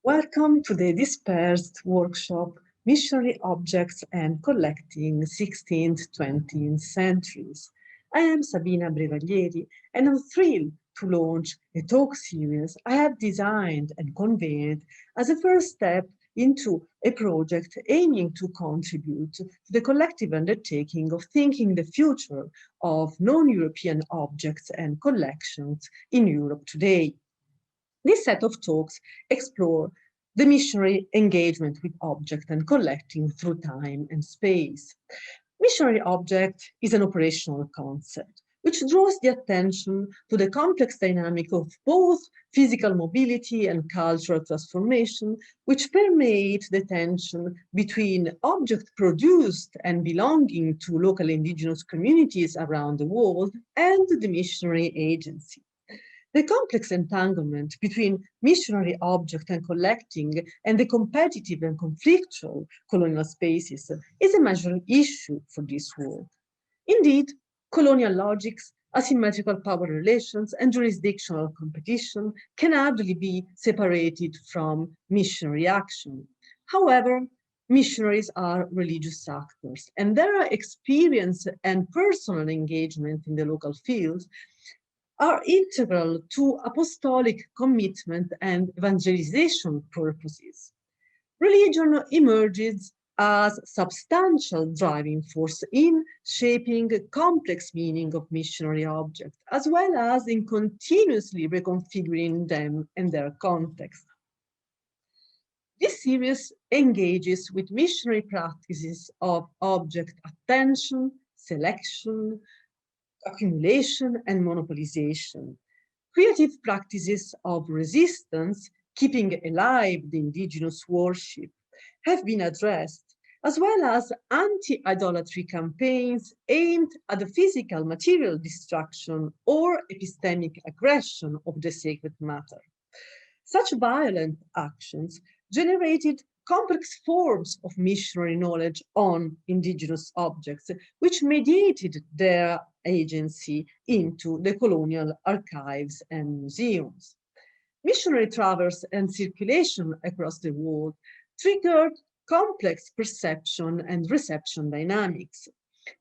Welcome to the Dispersed Workshop, Missionary Objects and Collecting 16th-20th Centuries. I am Sabina Brevaglieri, and I'm thrilled to launch a talk series I have designed and convened as a first step into a project aiming to contribute to the collective undertaking of thinking the future of non-European objects and collections in Europe today. This set of talks explore the missionary engagement with object and collecting through time and space. Missionary object is an operational concept which draws the attention to the complex dynamic of both physical mobility and cultural transformation, which permeate the tension between object produced and belonging to local indigenous communities around the world and the missionary agency. The complex entanglement between missionary object and collecting and the competitive and conflictual colonial spaces is a major issue for this work. Indeed, colonial logics, asymmetrical power relations, and jurisdictional competition can hardly be separated from missionary action. However, missionaries are religious actors, and their experience and personal engagement in the local field are integral to apostolic commitment and evangelization purposes. Religion emerges as substantial driving force in shaping a complex meaning of missionary objects, as well as in continuously reconfiguring them and their context. This series engages with missionary practices of object attention, selection, accumulation, and monopolization. Creative practices of resistance, keeping alive the indigenous worship, have been addressed, as well as anti-idolatry campaigns aimed at the physical material destruction or epistemic aggression of the sacred matter. Such violent actions generated complex forms of missionary knowledge on indigenous objects, which mediated their agency into the colonial archives and museums. Missionary travels and circulation across the world triggered complex perception and reception dynamics.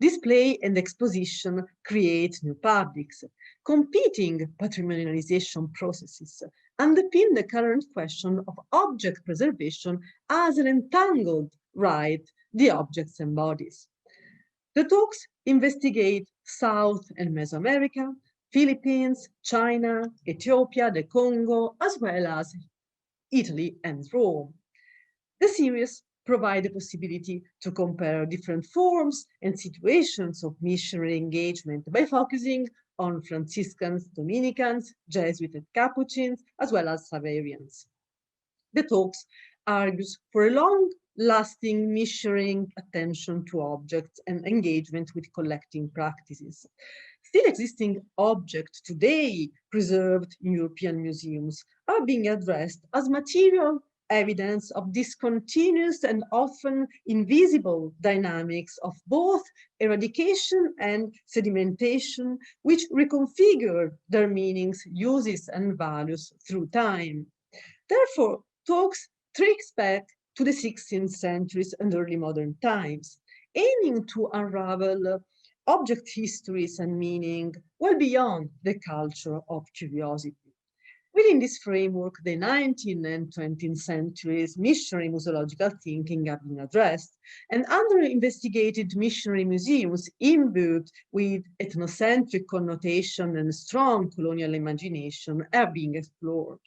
Display and exposition create new publics. Competing patrimonialization processes underpin the current question of object preservation as an entangled right the objects embodies. The talks investigate South and Mesoamerica, Philippines, China, Ethiopia, the Congo, as well as Italy and Rome. The series provide the possibility to compare different forms and situations of missionary engagement by focusing on Franciscans, Dominicans, Jesuit and Capuchins, as well as Saverians. The talks argues for a long-lasting missionary attention to objects and engagement with collecting practices. Still existing objects today preserved in European museums are being addressed as material evidence of discontinuous and often invisible dynamics of both eradication and sedimentation, which reconfigure their meanings, uses, and values through time. Therefore, talks trace back to the 16th centuries and early modern times, aiming to unravel object histories and meaning well beyond the culture of curiosity. Within this framework, the 19th and 20th centuries missionary museological thinking have been addressed, and under-investigated missionary museums imbued with ethnocentric connotation and strong colonial imagination are being explored.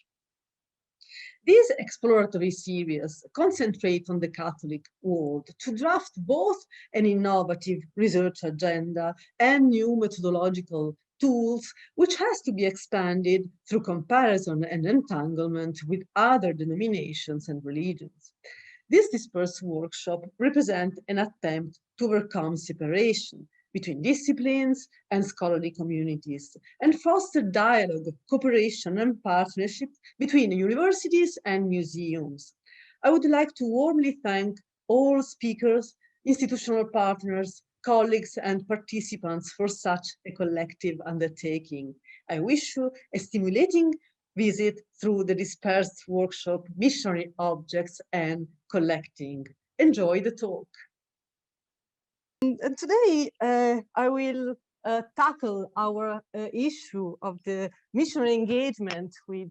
These exploratory series concentrate on the Catholic world to draft both an innovative research agenda and new methodological tools, which has to be expanded through comparison and entanglement with other denominations and religions. This dispersed workshop represents an attempt to overcome separation between disciplines and scholarly communities and foster dialogue, cooperation, and partnership between universities and museums. I would like to warmly thank all speakers, institutional partners, colleagues, and participants for such a collective undertaking. I wish you a stimulating visit through the Dispersed Workshop, Missionary Objects and Collecting. Enjoy the talk. And today I will tackle our issue of the missionary engagement with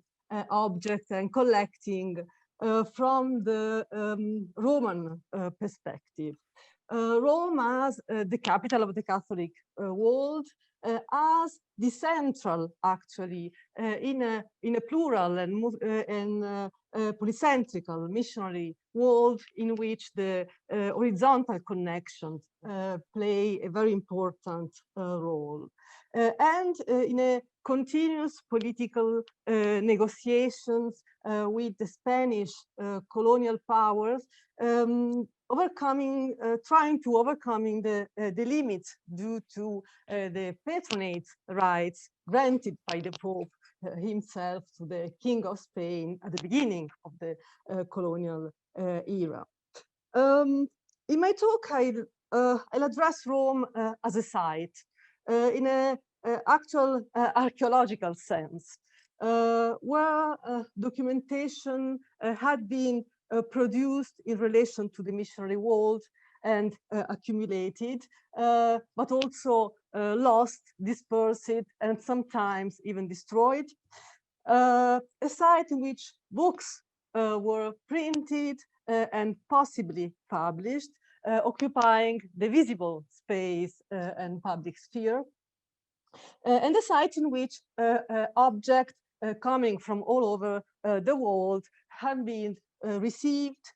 objects and collecting from the Roman perspective. Rome as the capital of the Catholic world, as the central, actually, in a plural and polycentrical missionary world in which the horizontal connections play a very important role. And in a continuous political negotiations with the Spanish colonial powers, trying to overcoming the limits due to the patronage rights granted by the Pope himself to the King of Spain at the beginning of the colonial era. In my talk, I'll address Rome as a site in an actual archaeological sense, where documentation had been produced in relation to the missionary world and accumulated, but also lost, dispersed, and sometimes even destroyed. A site in which books were printed and possibly published, occupying the visible space and public sphere, and a site in which objects coming from all over the world have been received,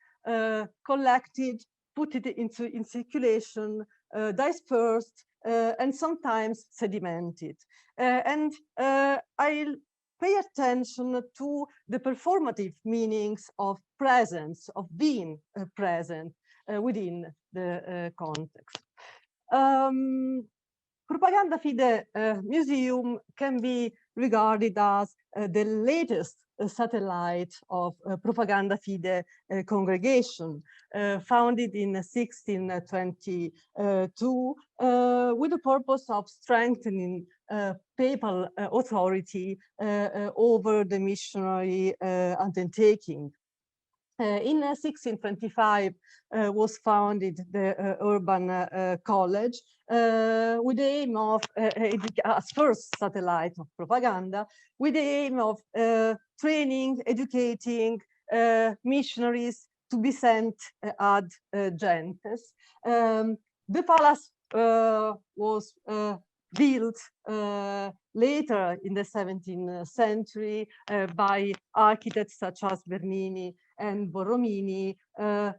collected, put it in circulation, dispersed, and sometimes sedimented. And I'll pay attention to the performative meanings of presence, of being present within the context. Propaganda Fide Museum can be regarded as the latest satellite of Propaganda Fide congregation, founded in 1622 with the purpose of strengthening papal authority over the missionary undertaking. In 1625 was founded the Urban College with the aim of, as first satellite of propaganda, with the aim of training, educating missionaries to be sent ad gentes. The palace was built later in the 17th century by architects such as Bernini and Borromini,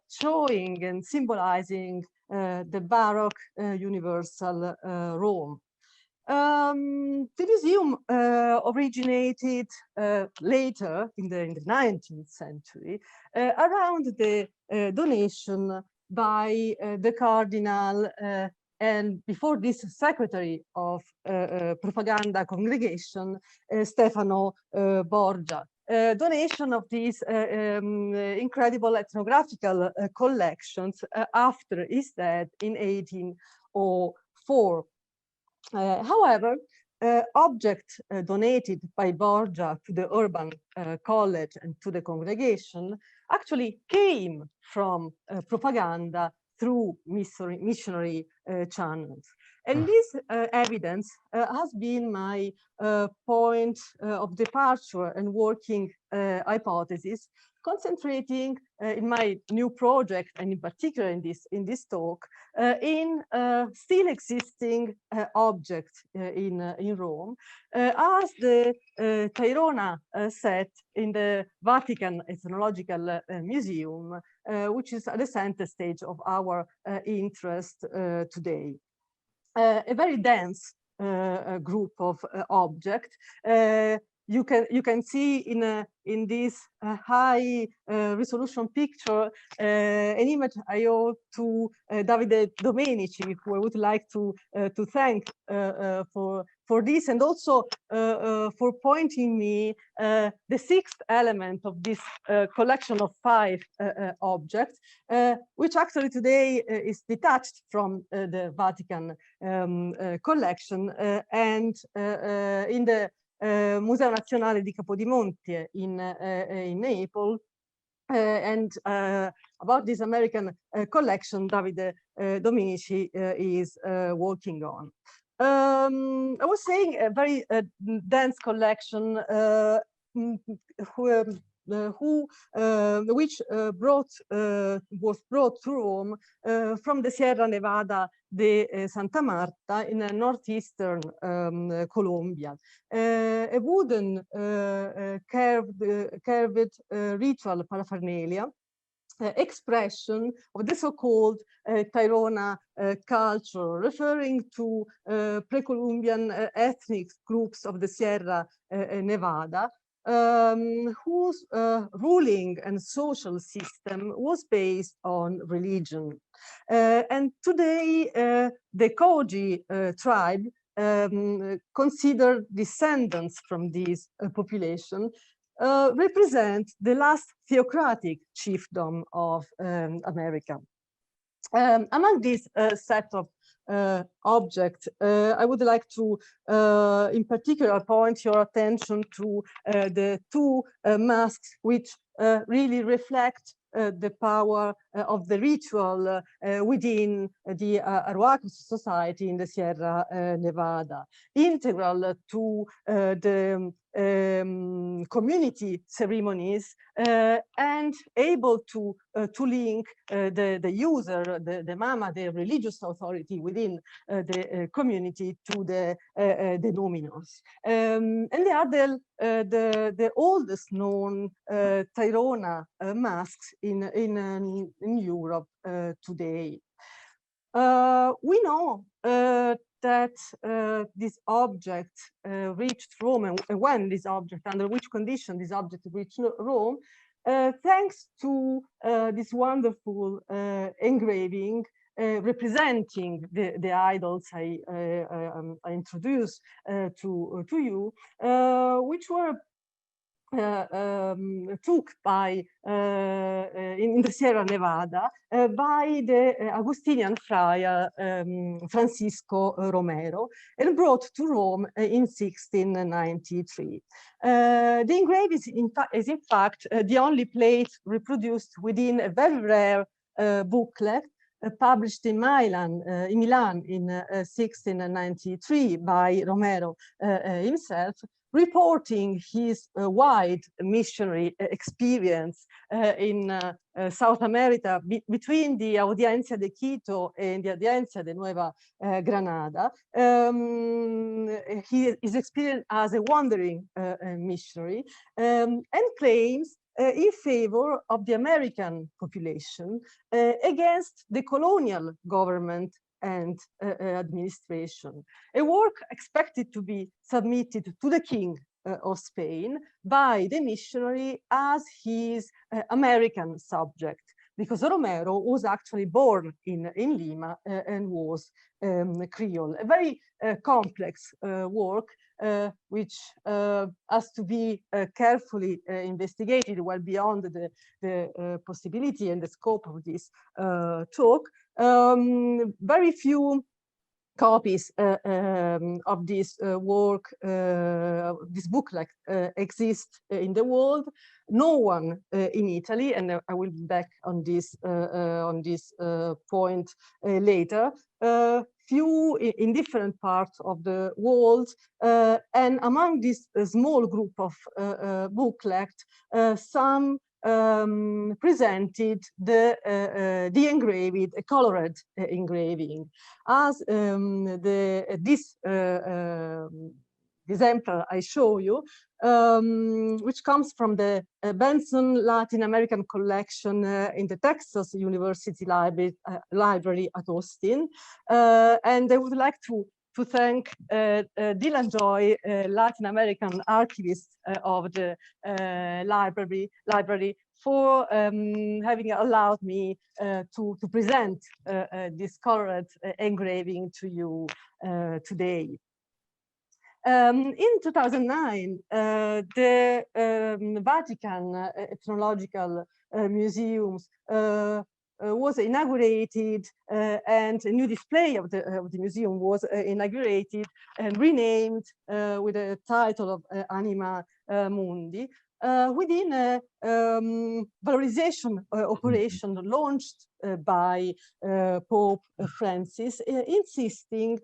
showing and symbolizing the Baroque universal Rome. The museum originated later in the 19th century around the donation by the Cardinal and before this secretary of Propaganda congregation, Stefano Borgia. Donation of these incredible ethnographical collections after his death in 1804. However, objects donated by Borgia to the Urban College and to the congregation actually came from propaganda through missionary channels. And this evidence has been my point of departure and working hypothesis, concentrating in my new project, and in particular in this talk, in still existing objects in Rome, as the Tairona set in the Vatican Ethnological Museum, which is at the center stage of our interest today. A very dense group of objects. You can see in this high resolution picture an image I owe to Davide Domenici, who I would like to thank for this, and also for pointing me the sixth element of this collection of 5 objects, which actually today is detached from the Vatican collection and in the Museo Nazionale di Capodimonte in Naples. And about this American collection, Davide Dominici is working on. I was saying a very dense collection which was brought to Rome from the Sierra Nevada de Santa Marta in northeastern Colombia. A wooden carved ritual paraphernalia expression of the so-called Tairona culture, referring to pre-Columbian ethnic groups of the Sierra Nevada, whose ruling and social system was based on religion. And today, the Koji tribe considered descendants from this population represent the last theocratic chiefdom of America. Among these set of objects, I would like to, in particular, point your attention to the two masks which really reflect the power of the ritual within the Arawak society in the Sierra Nevada, integral to the community ceremonies and able to link the user, the mama, the religious authority within the community to the dominos. And they are the oldest known Tairona masks in Europe today. We know that this object reached Rome, and when this object, under which condition this object reached Rome, thanks to this wonderful engraving representing the idols I introduced to you, which were took by in the Sierra Nevada by the Augustinian friar Francisco Romero and brought to Rome in 1693. The engraving is in fact the only plate reproduced within a very rare booklet published in Milan in 1693 by Romero himself, reporting his wide missionary experience in South America between the Audiencia de Quito and the Audiencia de Nueva Granada. His experience as a wandering missionary and claims in favor of the American population against the colonial government and administration. A work expected to be submitted to the King of Spain by the missionary as his American subject, because Romero was actually born in Lima and was Creole. A very complex work which has to be carefully investigated well beyond the possibility and the scope of this talk. Very few copies of this work, this booklet exist in the world. No one in Italy, and I will be back on this point later. Few in different parts of the world, and among this small group of booklets, some presented the engraved, colored engraving, as this example I show you, which comes from the Benson Latin American collection in the Texas University Library at Austin. And I would like to thank Dylan Joy, Latin American archivist of the library, for having allowed me to present this colored engraving to you today. In 2009, the Vatican Ethnological Museums was inaugurated, and a new display of the museum was inaugurated and renamed with the title of Anima Mundi, within a valorization operation launched by Pope Francis, insisting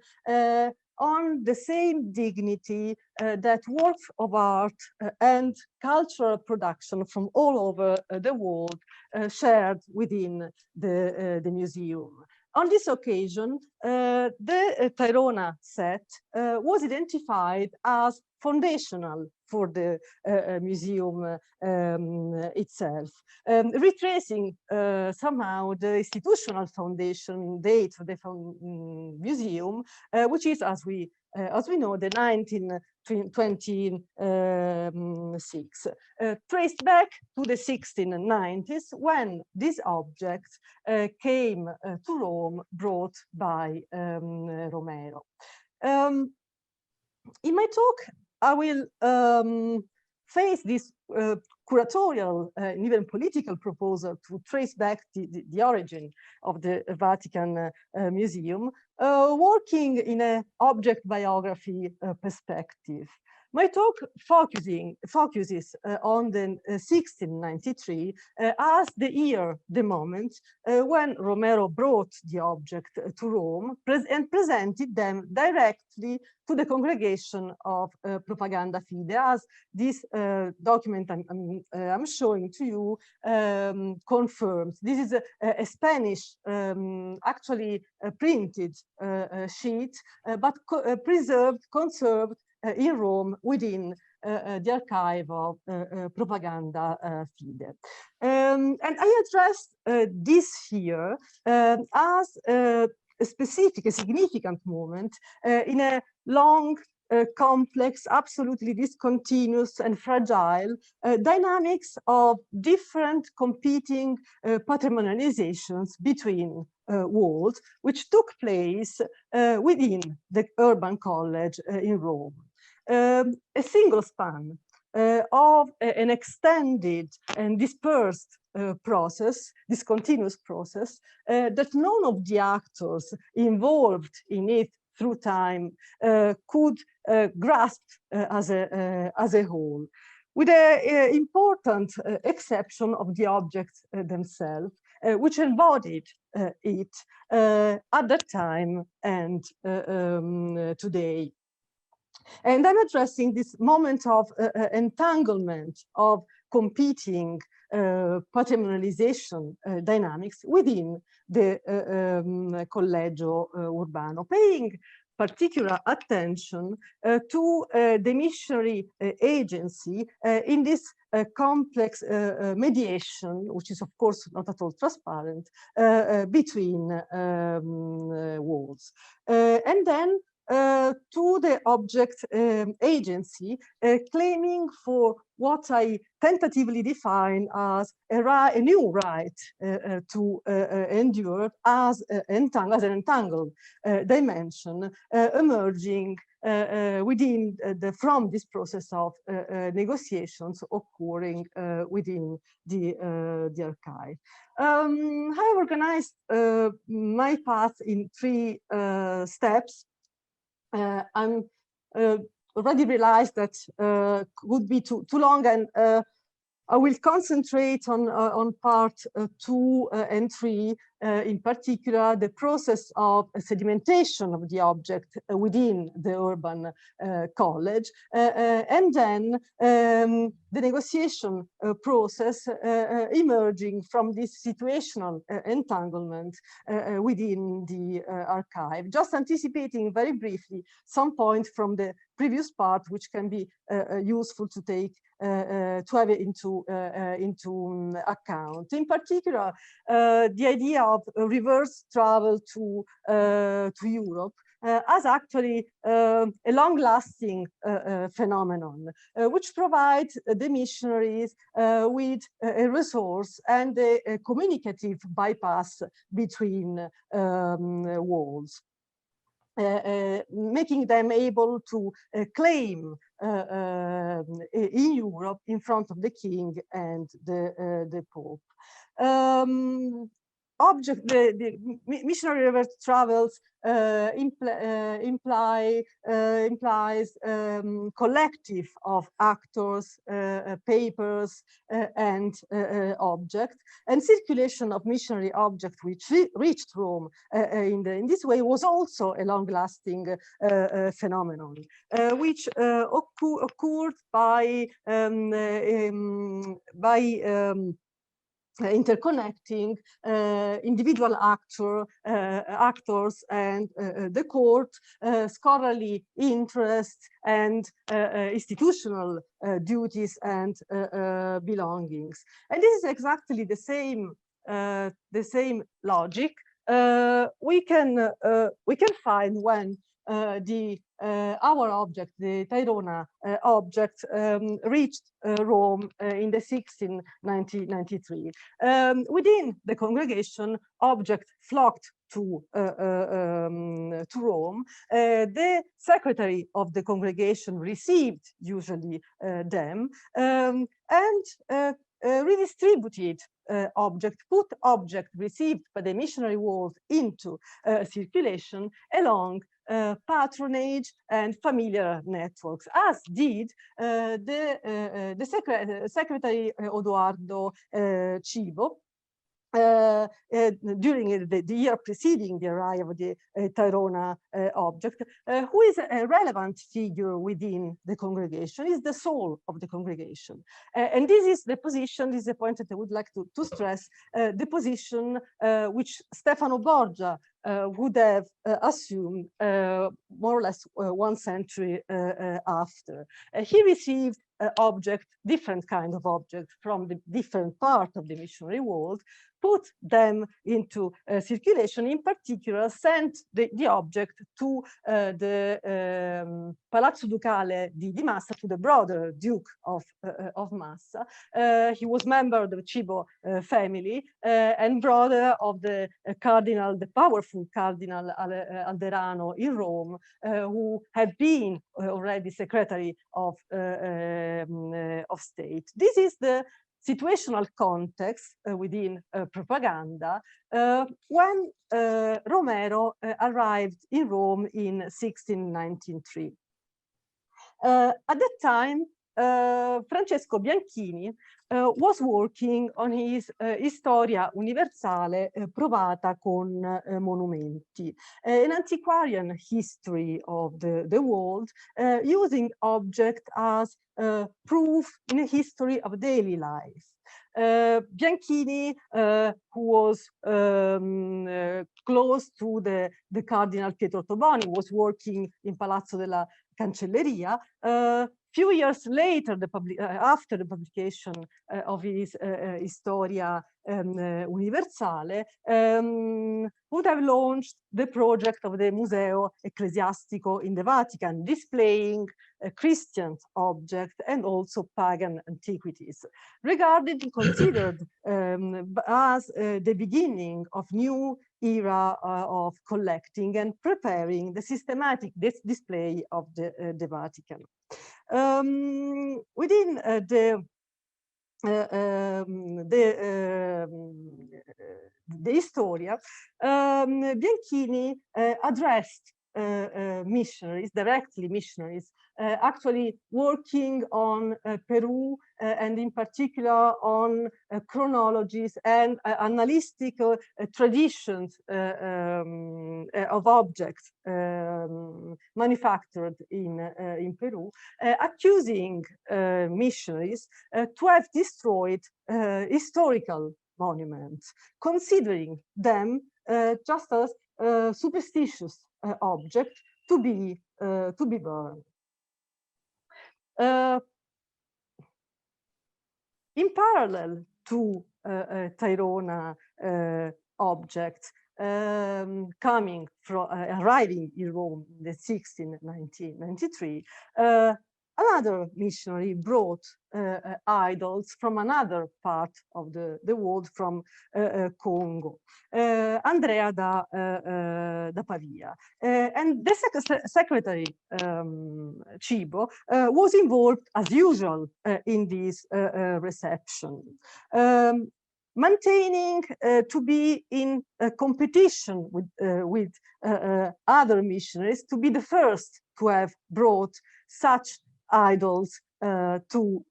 on the same dignity that works of art and cultural production from all over the world shared within the museum. On this occasion, the Tairona set was identified as foundational for the museum itself, retracing somehow the institutional foundation date for the museum, which is, as we know, the 1926, traced back to the 1690s, when this object came to Rome, brought by Romero. In my talk, I will face this curatorial and even political proposal to trace back the origin of the Vatican Museum, working in an object biography perspective. My talk focuses on the 1693 as the year, the moment when Romero brought the object to Rome and presented them directly to the congregation of Propaganda Fide, as this document I'm showing to you confirms. This is a Spanish, actually printed sheet, but conserved in Rome within the archive of Propaganda Fide. And I addressed this here as a specific, a significant moment in a long, complex, absolutely discontinuous and fragile dynamics of different competing patrimonializations between worlds, which took place within the urban college in Rome. A single span of an extended and dispersed process, this continuous process, that none of the actors involved in it through time could grasp as a whole, with an important exception of the objects themselves, which embodied it at that time and today. And I'm addressing this moment of entanglement of competing patrimonialization dynamics within the Collegio Urbano, paying particular attention to the missionary agency in this complex mediation, which is of course not at all transparent, between worlds. And then to the object agency, claiming for what I tentatively define as a new right to endure as an entangled dimension emerging within from this process of negotiations occurring within the archive. I organized my path in three steps. I'm already realized that would be too long, and I will concentrate on part 2 and 3, in particular, the process of sedimentation of the object within the urban college, and then the negotiation process emerging from this situational entanglement within the archive. Just anticipating very briefly some point from the previous part, which can be useful to take to have it into account. In particular, the idea of reverse travel to Europe as actually a long-lasting phenomenon, which provides the missionaries with a resource and a communicative bypass between worlds. Making them able to claim in Europe in front of the king and the Pope. missionary river travels implies collective of actors, papers, and objects, and circulation of missionary objects which reached Rome in this way was also a long-lasting phenomenon, which occurred by interconnecting individual actors and the court, scholarly interests, and institutional duties and belongings. And this is exactly the same logic we can find when our object, the Tairona object, reached Rome in the 1993. Within the congregation, objects flocked to Rome. The secretary of the congregation received usually them and redistributed put object received by the missionary world into circulation along patronage and familiar networks, as did the secretary Odoardo Cibo during the year preceding the arrival of the Tairona object, who is a relevant figure within the congregation, is the soul of the congregation. And this is the position, this is the point that I would like to stress, the position which Stefano Borgia would have assumed more or less 1 century after. He received different kind of objects from the different part of the missionary world, put them into circulation, in particular sent the object to the Palazzo Ducale di Massa, to the brother Duke of Massa. He was member of the Cibo family and brother of the cardinal, the powerful Cardinal Alderano in Rome, who had been already Secretary of State. This is the situational context within propaganda when Romero arrived in Rome in 1693. At that time, Francesco Bianchini was working on his Historia Universale provata con monumenti, an antiquarian history of the world, using object as proof in a history of daily life. Bianchini, who was close to the Cardinal Pietro Toboni, was working in Palazzo della Cancelleria. Few years later, after the publication of his Historia Universale, would have launched the project of the Museo Ecclesiastico in the Vatican, displaying Christian objects and also pagan antiquities, regarded and considered as the beginning of new era of collecting and preparing the systematic display of the Vatican. Within the Historia, Bianchini addressed missionaries, actually working on Peru and in particular on chronologies and analytical traditions of objects manufactured in Peru, accusing missionaries to have destroyed historical monuments, considering them just as superstitious object to be burned. In parallel to Tairona objects arriving in Rome in the 1993, another missionary brought idols from another part of the world, from Congo, Andrea da Pavia. And the secretary, Cibo, was involved as usual in this reception. maintaining to be in a competition with other missionaries, to be the first to have brought such idols to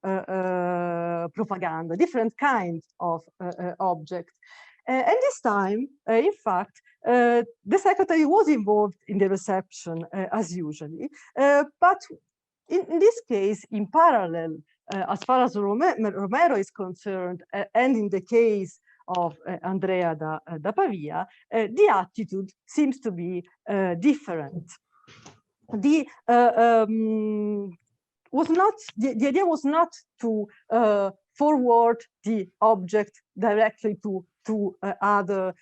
propaganda, different kinds of objects. And this time, in fact, the secretary was involved in the reception as usually, but in this case, in parallel, as far as Romero is concerned, and in the case of Andrea da Pavia, the attitude seems to be different. The idea was not to forward the object directly to other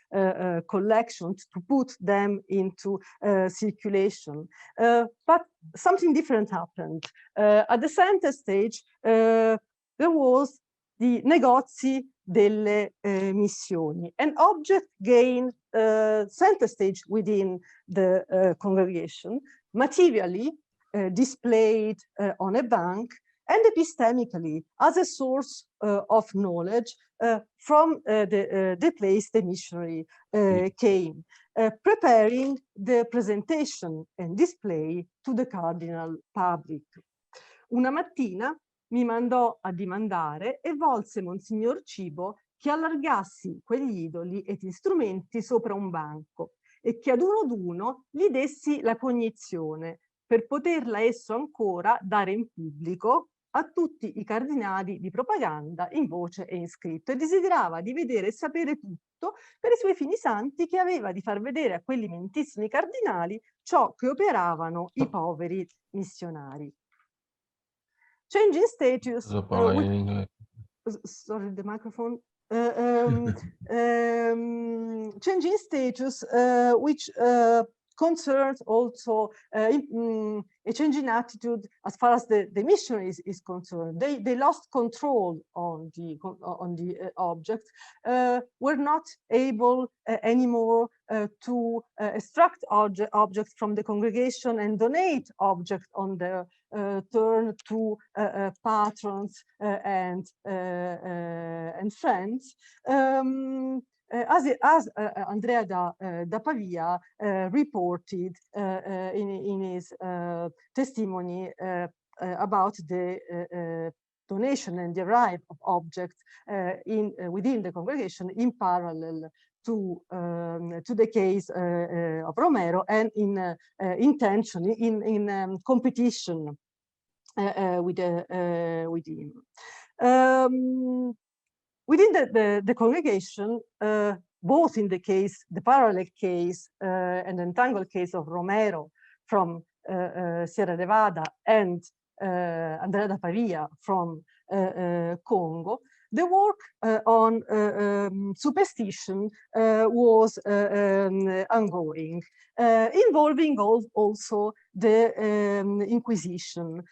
collections, to put them into circulation. But something different happened. At the center stage, there was the negozi delle missioni. An object gained center stage within the congregation, materially displayed on a bank, and epistemically as a source of knowledge from the place the missionary came, preparing the presentation and display to the cardinal public. Una mattina mi mandò a dimandare e volse Monsignor Cibo che allargassi quegli idoli ed strumenti sopra un banco e che ad uno gli dessi la cognizione per poterla esso ancora dare in pubblico a tutti i cardinali di propaganda in voce e in scritto, e desiderava di vedere e sapere tutto per i suoi fini santi, che aveva di far vedere a quelli mentissimi cardinali ciò che operavano i poveri missionari. Changing status. Sorry, the microphone. Changing status, which concerns also a changing attitude as far as the missionaries is concerned. They lost control on the object, were not able anymore to extract objects from the congregation and donate objects on their turn to patrons and friends. As Andrea da Pavia reported in his testimony about the donation and the arrival of objects within the congregation in parallel to the case of Romero, and in tension, in competition with him. Within the congregation, both in the parallel case and the entangled case of Romero from Sierra Nevada and Andrea da Pavia from Congo, the work on superstition was ongoing, involving also the Inquisition,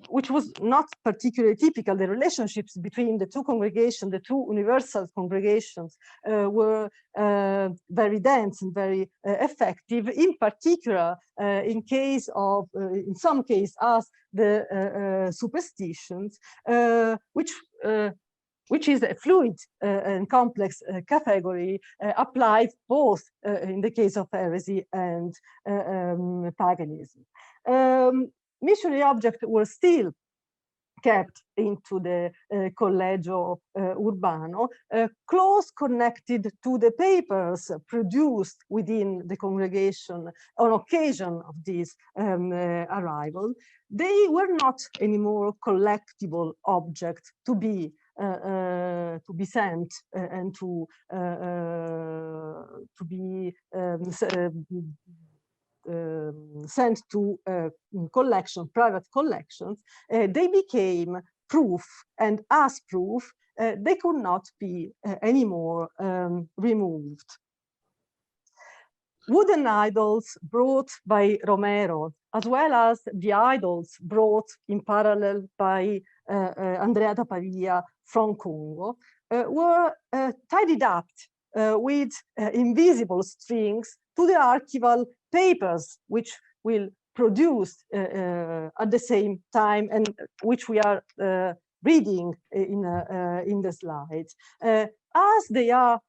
which was not particularly typical. The relationships between the two congregations, the two universal congregations, were very dense and very effective. In particular, in some cases, as the superstitions, which is a fluid and complex category applied both in the case of heresy and paganism. Missionary objects were still kept into the Collegio Urbano, close connected to the papers produced within the congregation on occasion of this arrival. They were not anymore collectible objects to be sent and to be sent to private collections. They became proof, and as proof, they could not be anymore removed. Wooden idols brought by Romero, as well as the idols brought in parallel by Andrea da Pavia from Congo, were tidied up with invisible strings to the archival papers, which will produce at the same time, and which we are reading in the slides. as they are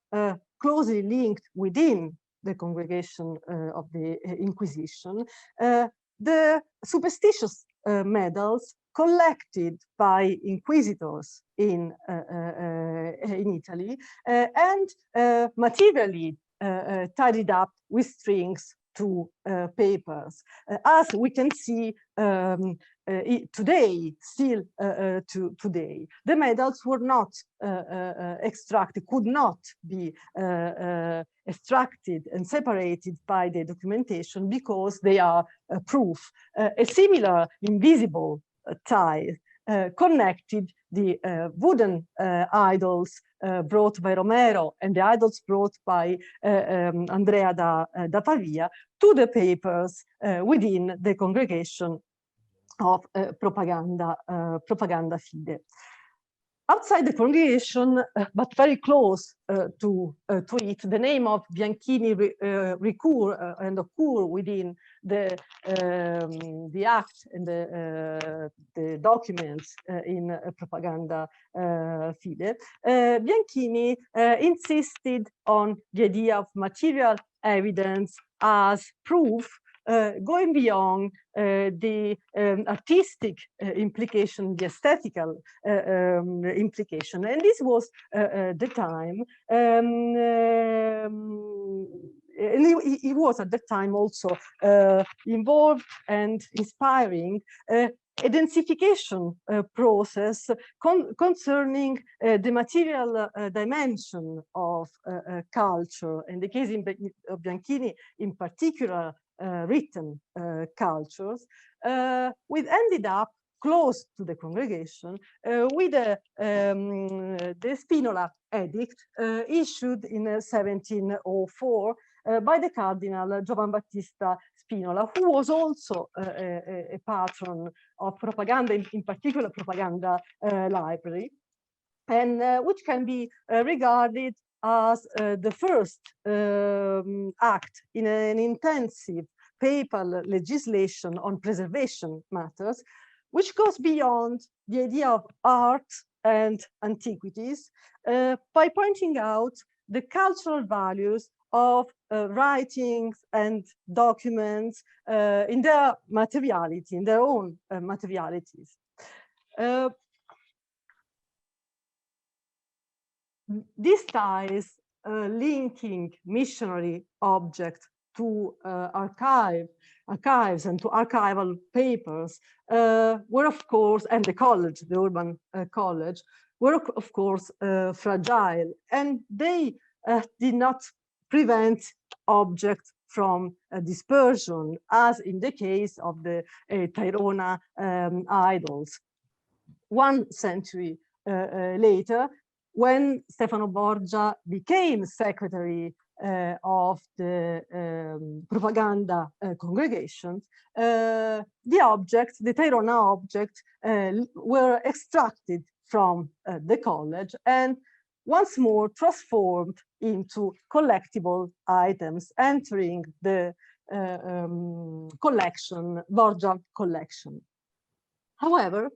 closely linked within the congregation of the Inquisition, the superstitious medals collected by inquisitors in Italy and materially tidied up with strings to papers. As we can see today, still today, the medals were not extracted, could not be extracted and separated by the documentation because they are proof. A similar invisible tie connected the wooden idols brought by Romero and the idols brought by Andrea da Pavia to the papers within the congregation of Propaganda Fide. Outside the congregation, but very close to it, the name of Bianchini recur and occur within the act and the documents in Propaganda Fide. Bianchini insisted on the idea of material evidence as proof, going beyond the artistic implication, the aesthetical implication. And this was the time, and he was at the time also involved and inspiring a densification process concerning the material dimension of culture. In the case of Bianchini, in particular, written cultures, we ended up close to the congregation with the Spinola edict issued in 1704 by the Cardinal Giovan Battista Spinola, who was also a patron of propaganda, in particular propaganda library, and which can be regarded as the first act in an intensive papal legislation on preservation matters, which goes beyond the idea of art and antiquities by pointing out the cultural values of writings and documents in their materiality, in their own materialities. This ties linking missionary objects to archives and to archival papers were, of course, and the college, the urban college, were, of course, fragile, and they did not prevent objects from dispersion, as in the case of the Tairona idols. 1 century later, when Stefano Borgia became secretary of the propaganda congregation, the objects, the Tairona objects, were extracted from the college and once more transformed into collectible items, entering the collection, Borgia collection. However,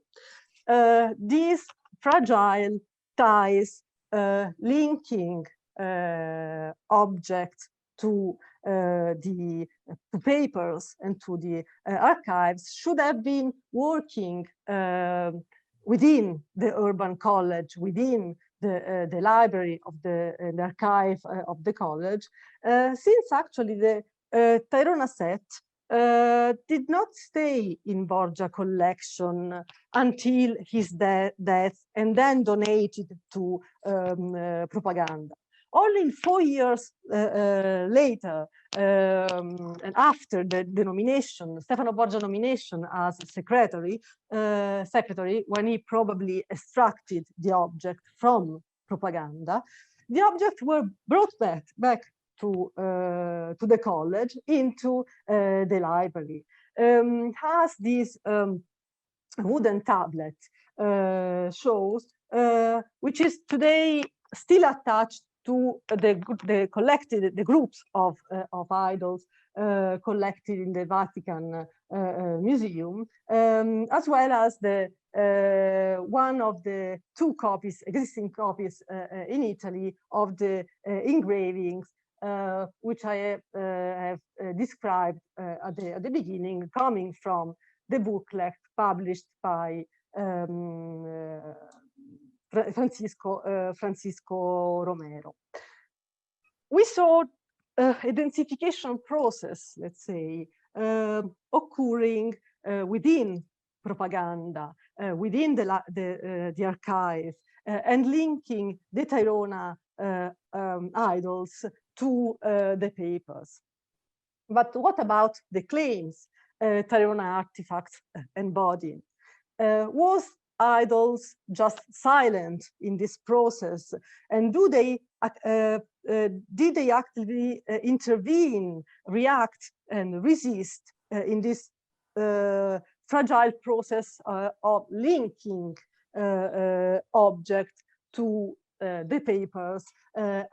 these fragile ties linking objects to the papers and to the archives should have been working within the urban college, within the library of the archive of the college, since actually the Tairona set did not stay in Borgia collection until his death and then donated to propaganda. Only 4 years later, and after the nomination, Stefano Borgia nomination as secretary, when he probably extracted the object from propaganda, the objects were brought back to the college, into the library. As this wooden tablet shows, which is today still attached to the groups of idols collected in the Vatican Museum, as well as the one of the two existing copies in Italy of the engravings, which I have described at the beginning, coming from the booklet published by Francisco Romero. We saw a densification process, let's say, occurring within propaganda, within the archive, and linking the Tairona idols to the papers. But what about the claims Tairona artifacts embodied? Was idols just silent in this process, and did they actively intervene, react, and resist in this fragile process of linking objects to the papers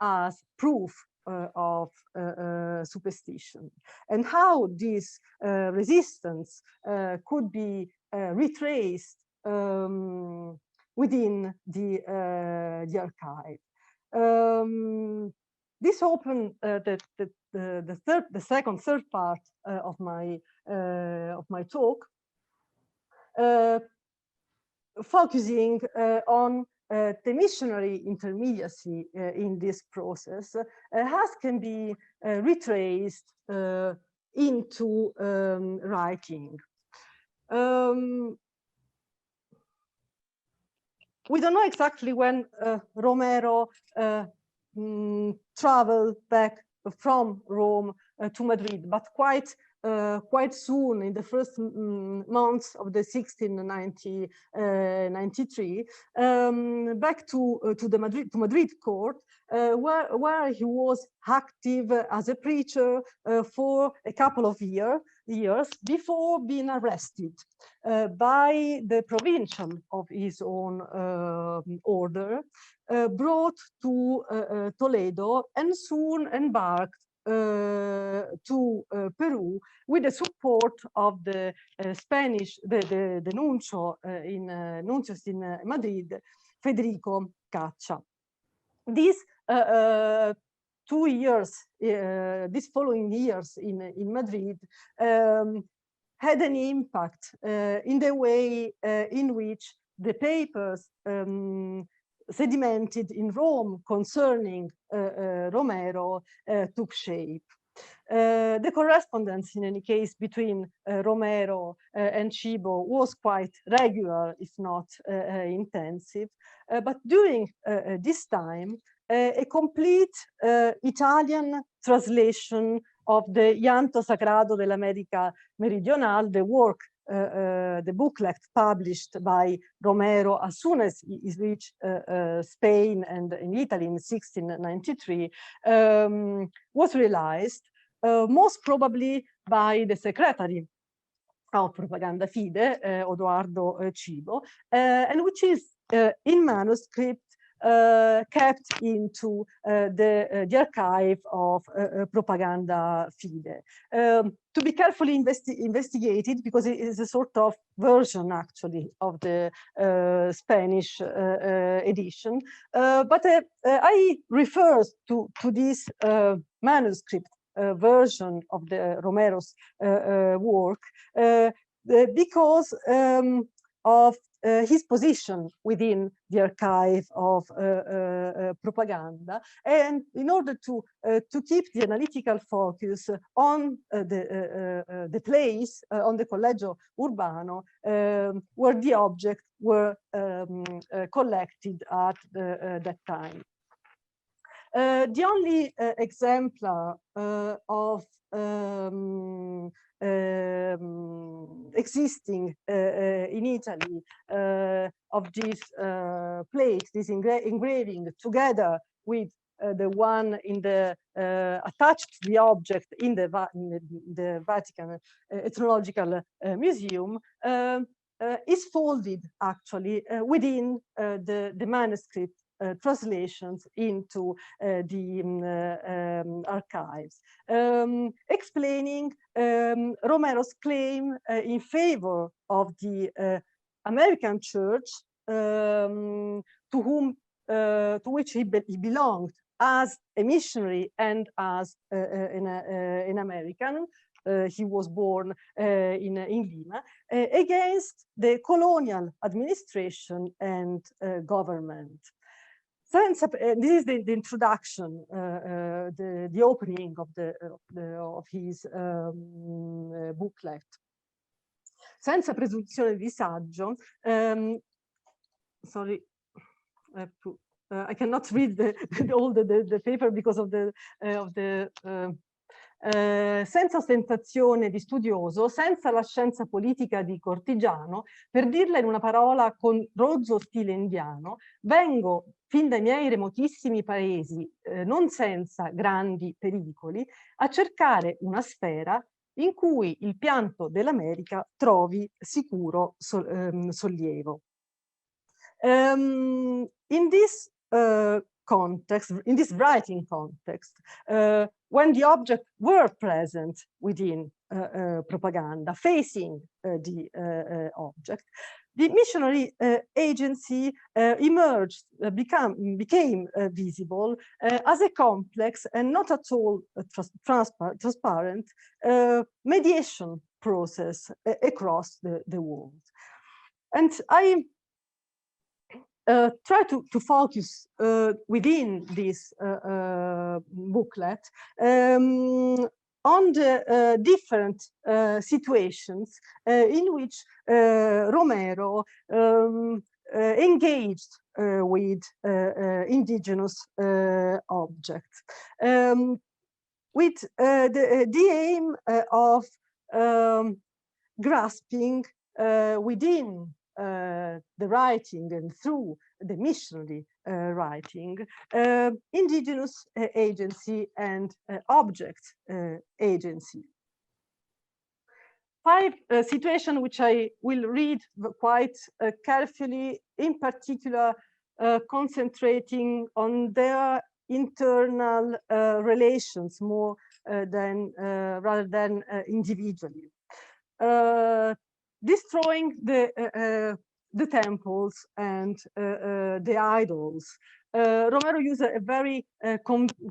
as proof of superstition, and how this resistance could be retraced within the archive. This opened the third part of my talk, focusing on the missionary intermediacy in this process, as can be retraced into writing. We don't know exactly when Romero traveled back from Rome to Madrid, but quite soon, in the first months of the 1693, back to Madrid court, where he was active as a preacher for a couple of years before being arrested by the provincial of his own order, brought to Toledo, and soon embarked to Peru with the support of the Spanish, the nuncius in Madrid, Federico Caccia. These 2 years, these following years in Madrid, had an impact in the way in which the papers sedimented in Rome concerning Romero took shape. The correspondence, in any case, between Romero and Cibo was quite regular, if not intensive. But during this time, a complete Italian translation of the Llanto Sagrado dell'America Meridional, the work, the booklet published by Romero as soon as he reached Spain and in Italy in 1693, was realized most probably by the secretary of Propaganda Fide, Odoardo Cibo, and which is in manuscript kept into the archive of Propaganda Fide. To be carefully investigated, because it is a sort of version, actually, of the Spanish edition. But I refer to this manuscript version of the Romero's work because of his position within the archive of Propaganda, and in order to keep the analytical focus on the place, on the Collegio Urbano, where the objects were collected at that time. The only exemplar of existing in Italy of this plate, this engraving, together with the one in the attached to the object in the Vatican Ethnological Museum, is folded actually within the manuscript translations into the archives, explaining Romero's claim in favor of the American church, to which he belonged as a missionary and as an American. He was born in Lima, against the colonial administration and government. This is the introduction, the opening of his booklet. Senza presunzione di saggio, sorry, I cannot read all the paper because of the senza ostentazione di studioso, senza la scienza politica di cortigiano, per dirla in una parola con rozzo stile indiano, vengo fin dai miei remotissimi paesi, non senza grandi pericoli, a cercare una sfera in cui il pianto dell'America trovi sicuro sollievo. In this context, in this writing context, when the objects were present within propaganda, facing the object, the missionary agency emerged, became visible as a complex and not at all transparent mediation process across the world. And I try to focus within this booklet on the different situations in which Romero engaged with indigenous objects, with the aim of grasping within the writing and through the missionary writing, indigenous agency and object agency. 5 situations which I will read quite carefully, in particular concentrating on their internal relations more than rather than individually. Destroying the temples and the idols. Romero used a very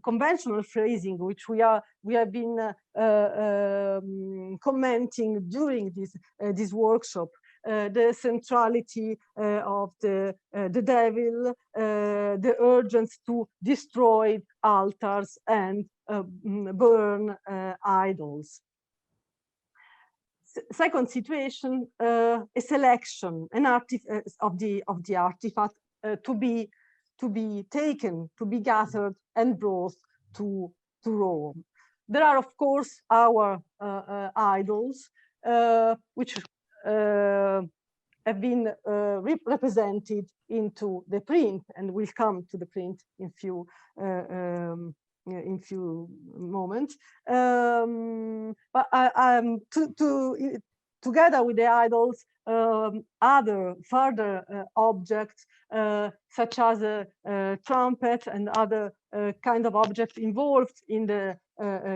conventional phrasing, which we have been commenting during this workshop. The centrality of the devil, the urgency to destroy altars and burn idols. Second situation, a selection, of the artifact to be taken, to be gathered and brought to Rome. There are, of course, our idols, which have been represented into the print, and will come to the print in few moments. But together with the idols, other further objects, such as a trumpet and other kind of objects involved in the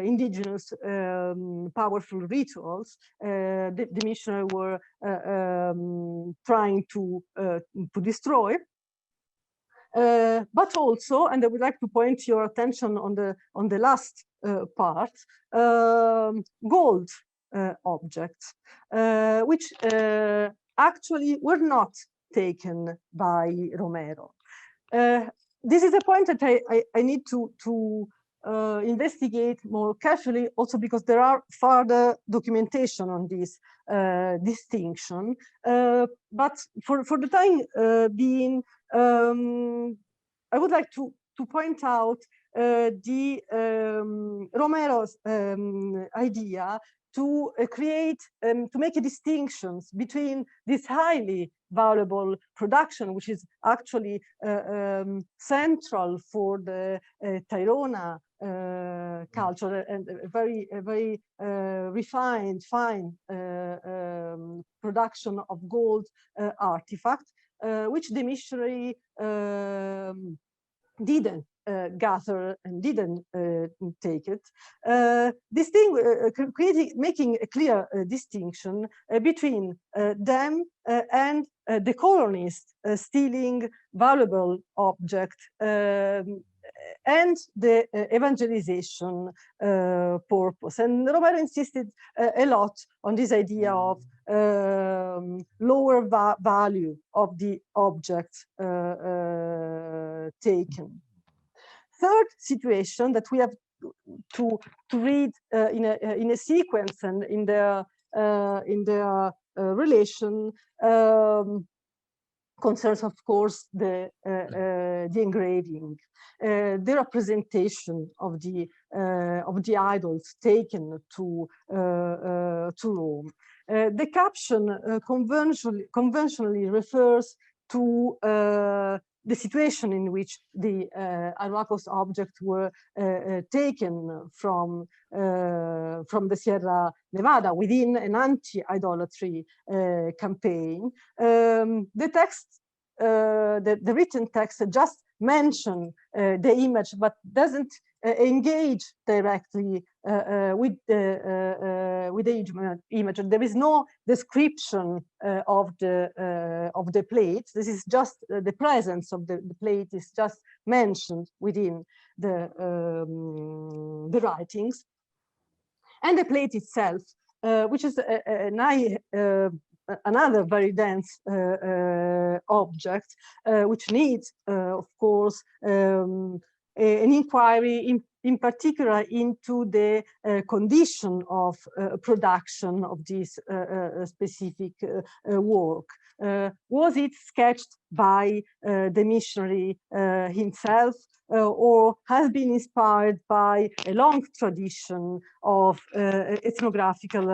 indigenous powerful rituals, the missionaries were trying to destroy. But also, and I would like to point your attention on the last part, gold objects, which actually were not taken by Romero. This is a point that I need to investigate more carefully, also because there are further documentation on this distinction. But for the time being, I would like to point out Romero's idea to create, to make a distinction between this highly valuable production, which is actually central for the Tairona culture, and a very refined, fine production of gold artifacts, which the missionary didn't gather and didn't take it, making a clear distinction between them and the colonists stealing valuable objects and the evangelization purpose. And Romero insisted a lot on this idea of lower value of the objects taken. Third situation that we have to read in a sequence and in their relation concerns, of course, the engraving, the representation of the idols taken to Rome. The caption conventionally refers to the situation in which the Arhuacos objects were taken from the Sierra Nevada within an anti-idolatry campaign. The text, the written text, just mention the image, but doesn't engage directly with the image. There is no description of the plate. This is just the presence of the plate is just mentioned within the writings, and the plate itself, which is another very dense object, which needs, of course, an inquiry in particular into the condition of production of this specific work. Was it sketched by the missionary himself, or has been inspired by a long tradition of ethnographical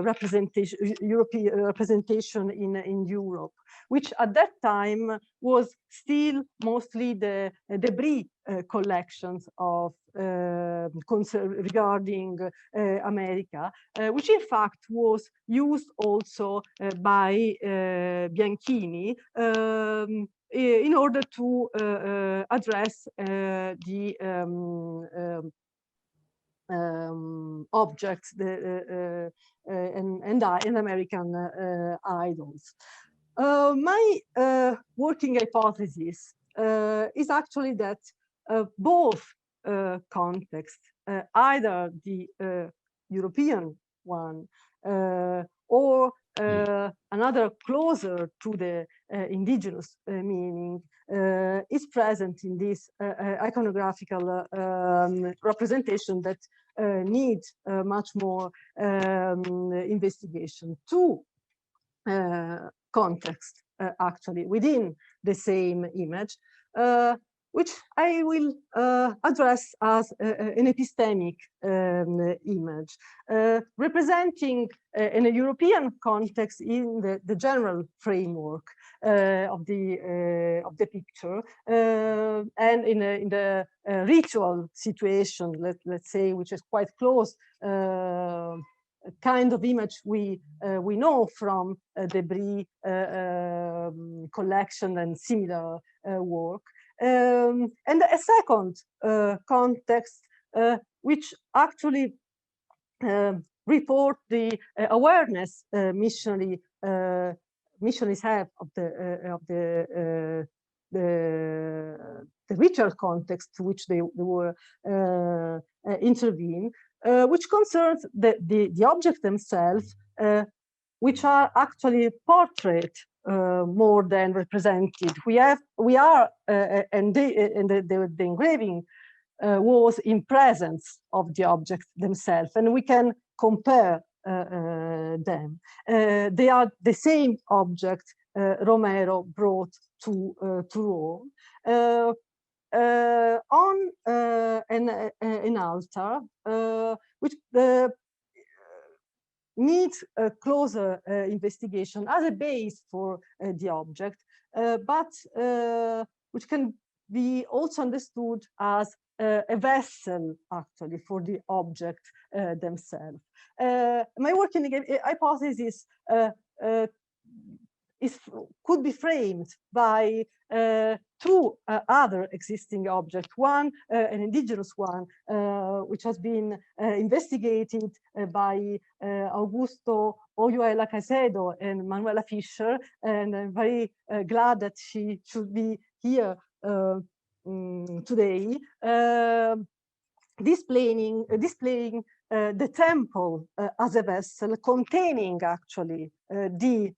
representation, European representation in Europe, which at that time was still mostly the debris collections of regarding America, which in fact was used also by Bianchini in order to address the objects and American idols. My working hypothesis is actually that both contexts, either the European one or another closer to the indigenous meaning, is present in this iconographical representation that needs much more investigation. Two contexts actually within the same image, which I will address as an epistemic image, representing in a European context in the general framework of the picture, and in the ritual situation, let's say, which is quite close, kind of image we know from debris collection and similar work. And a second context, which actually report the awareness missionaries have of the ritual context to which they were intervene, which concerns the objects themselves, which are actually portrait more than represented. We are and the engraving was in presence of the objects themselves, and we can compare them. They are the same object Romero brought to Rome on an altar, which needs a closer investigation as a base for the object, but which can be also understood as a vessel actually for the object themselves. My working hypothesis could be framed by two other existing objects. One, an indigenous one, which has been investigated by Augusto Oyuela Caicedo and Manuela Fischer, and I'm very glad that she should be here today, displaying the temple as a vessel containing actually the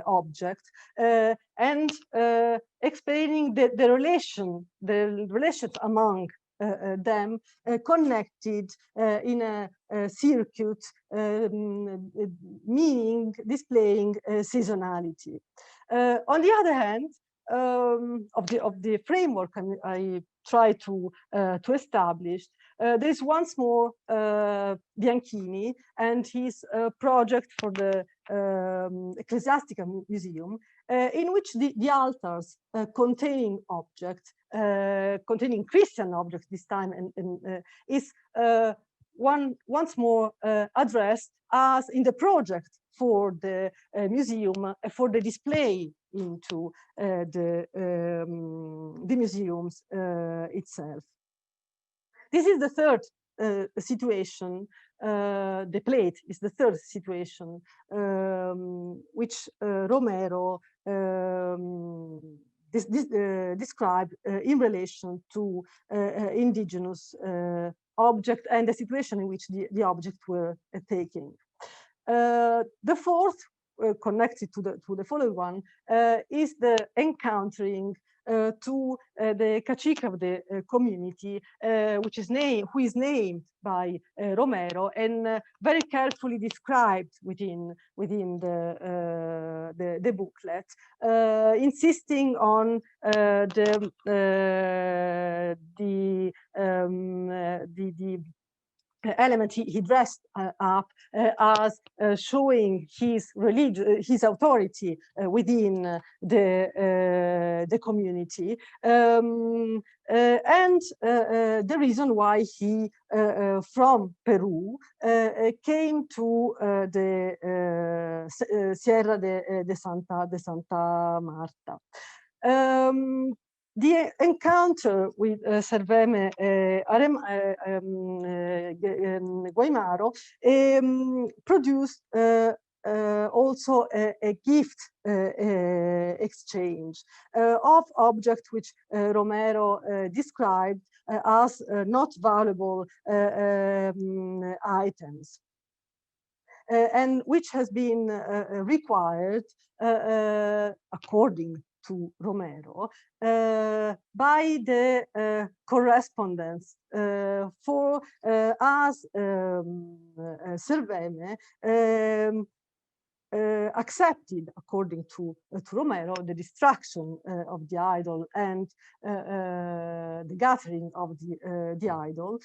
object, and explaining the relations among them, connected in a circuit, meaning displaying seasonality. On the other hand, of the framework I try to establish, there is once more Bianchini and his project for the Ecclesiastical Museum, in which the altars containing objects, containing Christian objects this time, and is once more addressed as in the project for the museum, for the display into the museums itself. This is the third situation. The plate is the third situation which Romero described in relation to indigenous object and the situation in which the objects were taken. The fourth, connected to the following one, is the encountering to the cacique of the community, who is named by Romero and very carefully described within the booklet, insisting on the element he dressed up as showing his religion, his authority within the community, and the reason why he from Peru came to the Sierra de Santa Marta. The encounter with Serveme Guaimaro produced also a gift exchange of objects which Romero described as not valuable items, and which has been required according to Romero by the correspondence for as Serveme accepted, according to Romero, the destruction of the idol and the gathering of the idol,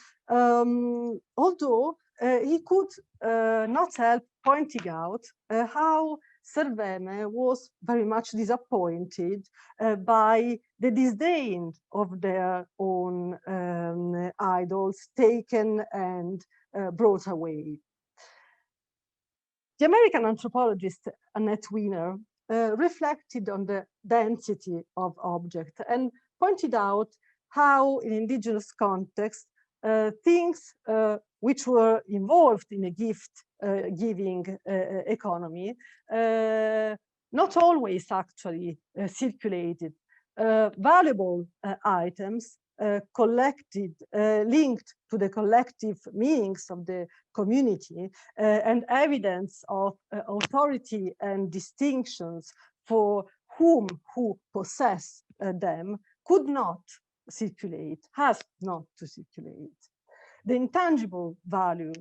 although he could not help pointing out how Serveme was very much disappointed by the disdain of their own idols taken and brought away. The American anthropologist Annette Weiner reflected on the density of objects and pointed out how in indigenous context things which were involved in a gift giving economy not always actually circulated. Valuable items collected, linked to the collective meanings of the community and evidence of authority and distinctions for who possess them could not circulate, has not to circulate. The intangible value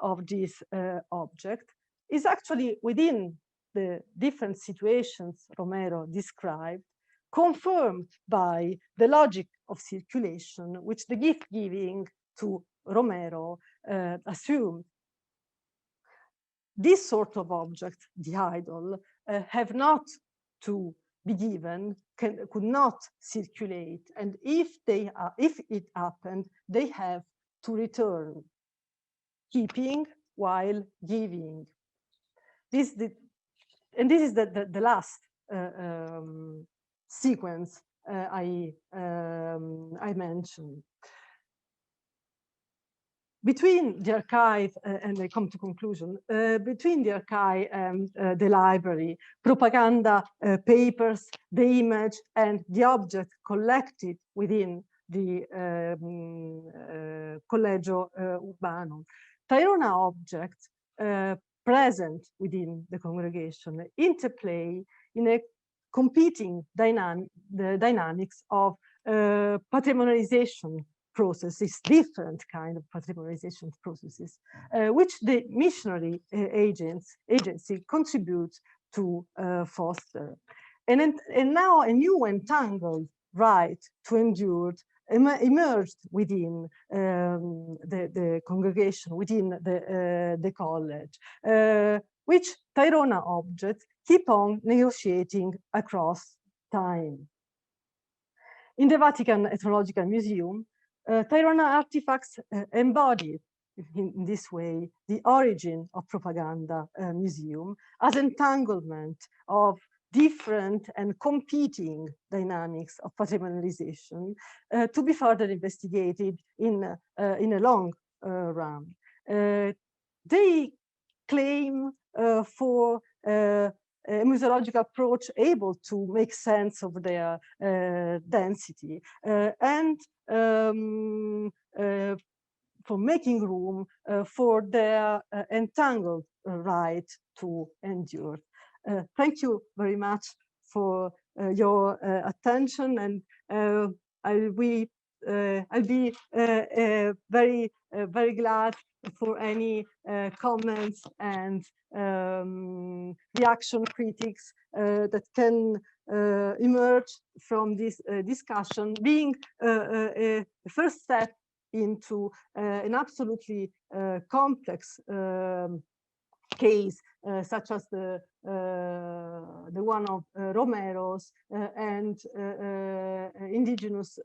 of this object is actually within the different situations Romero described, confirmed by the logic of circulation, which the gift giving to Romero assumed. This sort of object, the idol, have not to be given, could not circulate, and if it happened, they have to return, keeping while giving. This and this is the last sequence I mentioned. Between the archive, and I come to conclusion, between the archive and the library, propaganda papers, the image, and the object collected within the Collegio Urbanum, Tairona objects present within the congregation interplay in a competing the dynamics of patrimonialization processes, different kind of patrimonialization processes, which the missionary agency contributes to foster. And now a new entangled right to endure emerged within the congregation, within the college, which Tairona objects keep on negotiating across time. In the Vatican Ethnological Museum, Tairona artifacts embody in this way the origin of Propaganda Museum as entanglement of different and competing dynamics of patrimonialization to be further investigated in a long run. They claim for a museological approach able to make sense of their density and for making room for their entangled right to endure. Thank you very much for your attention, and I'll be very glad for any comments and reaction critics that can emerge from this discussion, being a first step into an absolutely complex case, such as the one of Romero's and indigenous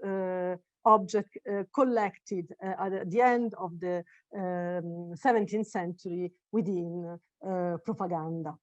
object collected at the end of the 17th century within propaganda.